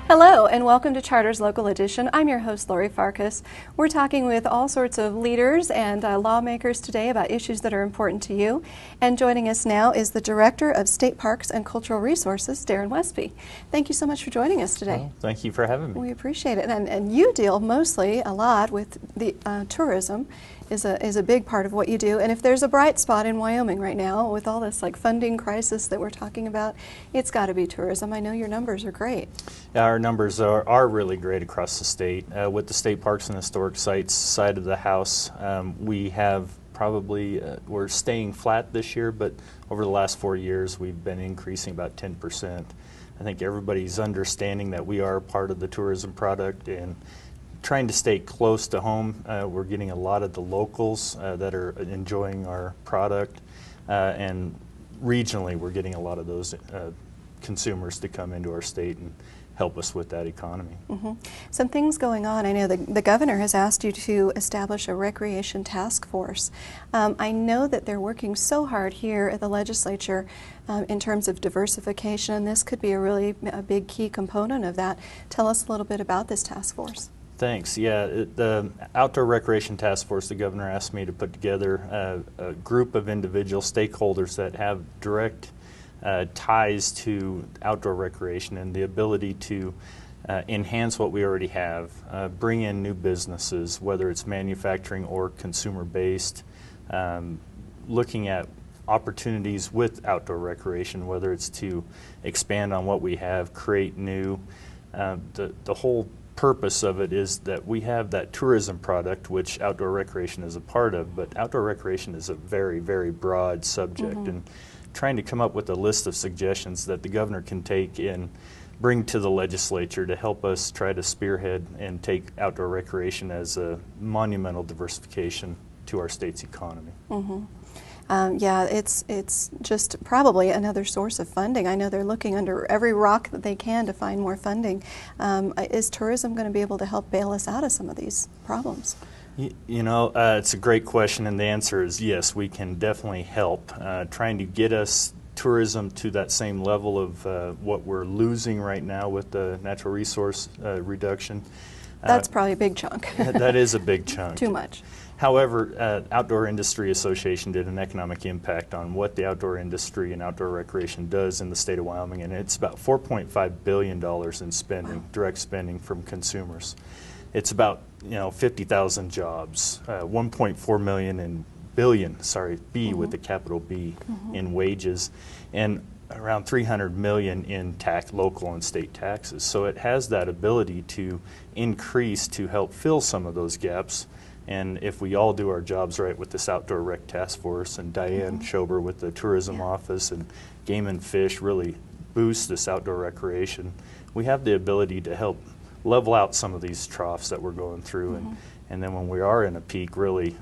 Hello and welcome to Charter's Local Edition. I'm your host, Lori Farkas. We're talking with all sorts of leaders and lawmakers today about issues that are important to you. And joining us now is the Director of State Parks and Cultural Resources, Darin Westby. Thank you so much for joining us today. Well, thank you for having me. We appreciate it. And you deal mostly a lot with the tourism is a big part of what you do. And if there's a bright spot in Wyoming right now with all this funding crisis that we're talking about, it's got to be tourism. I know your numbers are great. Yeah, our numbers are really great across the state. With the State Parks and Historic Sites side of the house, we have probably, we're staying flat this year, but over the last 4 years we've been increasing about 10%. I think everybody's understanding that we are part of the tourism product and trying to stay close to home. We're getting a lot of the locals that are enjoying our product, and regionally we're getting a lot of those consumers to come into our state and help us with that economy. Mm-hmm. Some things going on. I know the governor has asked you to establish a recreation task force. I know that they're working so hard here at the legislature in terms of diversification, and this could be a big key component of that. Tell us a little bit about this task force. Thanks. Yeah, the Outdoor Recreation Task Force, the governor asked me to put together a group of individual stakeholders that have direct ties to outdoor recreation and the ability to enhance what we already have, bring in new businesses, whether it's manufacturing or consumer-based, looking at opportunities with outdoor recreation, whether it's to expand on what we have, create new. The whole purpose of it is that we have that tourism product, which outdoor recreation is a part of, but outdoor recreation is a very, very broad subject. Mm-hmm. And trying to come up with a list of suggestions that the governor can take and bring to the legislature to help us try to spearhead and take outdoor recreation as a monumental diversification to our state's economy. Mm-hmm. Yeah, it's just probably another source of funding. I know they're looking under every rock that they can to find more funding. Is tourism going to be able to help bail us out of some of these problems? You know, it's a great question, and the answer is yes, we can definitely help. Trying to get us tourism to that same level of what we're losing right now with the natural resource reduction. That's probably a big chunk. That is a big chunk. Too much. However, Outdoor Industry Association did an economic impact on what the outdoor industry and outdoor recreation does in the state of Wyoming, and it's about $4.5 billion in spending, wow, direct spending from consumers. It's about 50,000 jobs, 1.4 million in billion, sorry, B, mm-hmm, with the capital B, mm-hmm, in wages, and around 300 million in local and state taxes. So it has that ability to increase to help fill some of those gaps. And if we all do our jobs right with this Outdoor Rec Task Force and Diane, mm-hmm, Schober with the tourism, yeah, office, and Game and Fish really boost this outdoor recreation, we have the ability to help level out some of these troughs that we're going through, mm-hmm, and then when we are in a peak, really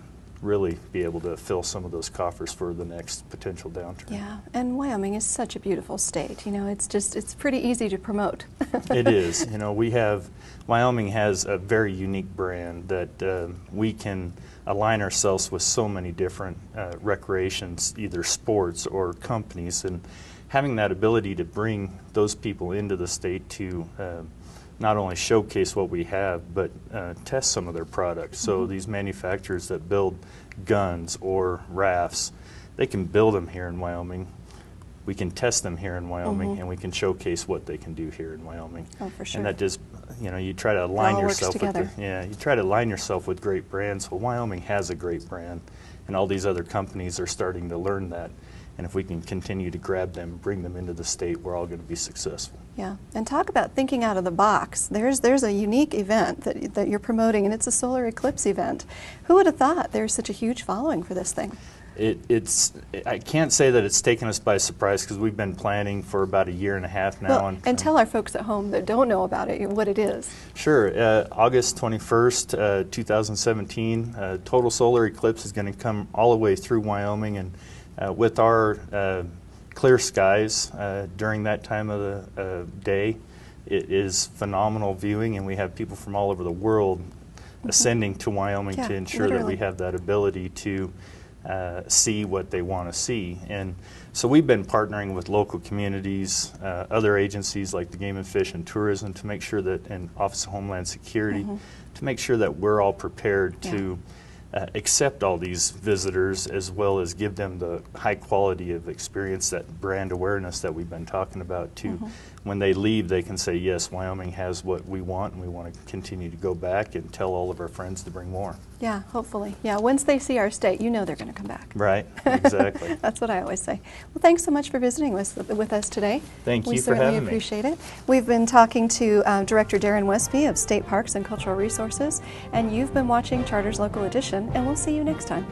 be able to fill some of those coffers for the next potential downturn. Yeah, and Wyoming is such a beautiful state. It's pretty easy to promote. It is. Wyoming has a very unique brand that we can align ourselves with so many different recreations, either sports or companies, and having that ability to bring those people into the state to not only showcase what we have, but test some of their products. So, mm-hmm, these manufacturers that build guns or rafts, they can build them here in Wyoming. We can test them here in Wyoming, mm-hmm, and we can showcase what they can do here in Wyoming. Oh, for sure. And that just, you try to align yourself with you try to align yourself with great brands. Well, Wyoming has a great brand, and all these other companies are starting to learn that. And if we can continue to grab them, bring them into the state, we're all going to be successful. Yeah, and talk about thinking out of the box. There's a unique event that you're promoting, and it's a solar eclipse event. Who would have thought there's such a huge following for this thing? I can't say that it's taken us by surprise because we've been planning for about a year and a half now. Well, and tell our folks at home that don't know about it what it is. Sure. August 21st, 2017, total solar eclipse is going to come all the way through Wyoming, and with our clear skies during that time of the day, it is phenomenal viewing, and we have people from all over the world, mm-hmm, ascending to Wyoming, yeah, to ensure, literally, that we have that ability to see what they want to see. And so we've been partnering with local communities, other agencies like the Game and Fish and Tourism to make sure that, and Office of Homeland Security, to make sure that we're all prepared to accept all these visitors, as well as give them the high quality of experience, that brand awareness that we've been talking about, to when they leave they can say, yes, Wyoming has what we want, and we want to continue to go back and tell all of our friends to bring more. Yeah, hopefully. Yeah, once they see our state, you know they're going to come back. Right, exactly. That's what I always say. Well, thanks so much for visiting with us today. Thank you for having me. We certainly appreciate it. We've been talking to Director Darin Westby of State Parks and Cultural Resources, and you've been watching Charter's Local Edition, and we'll see you next time.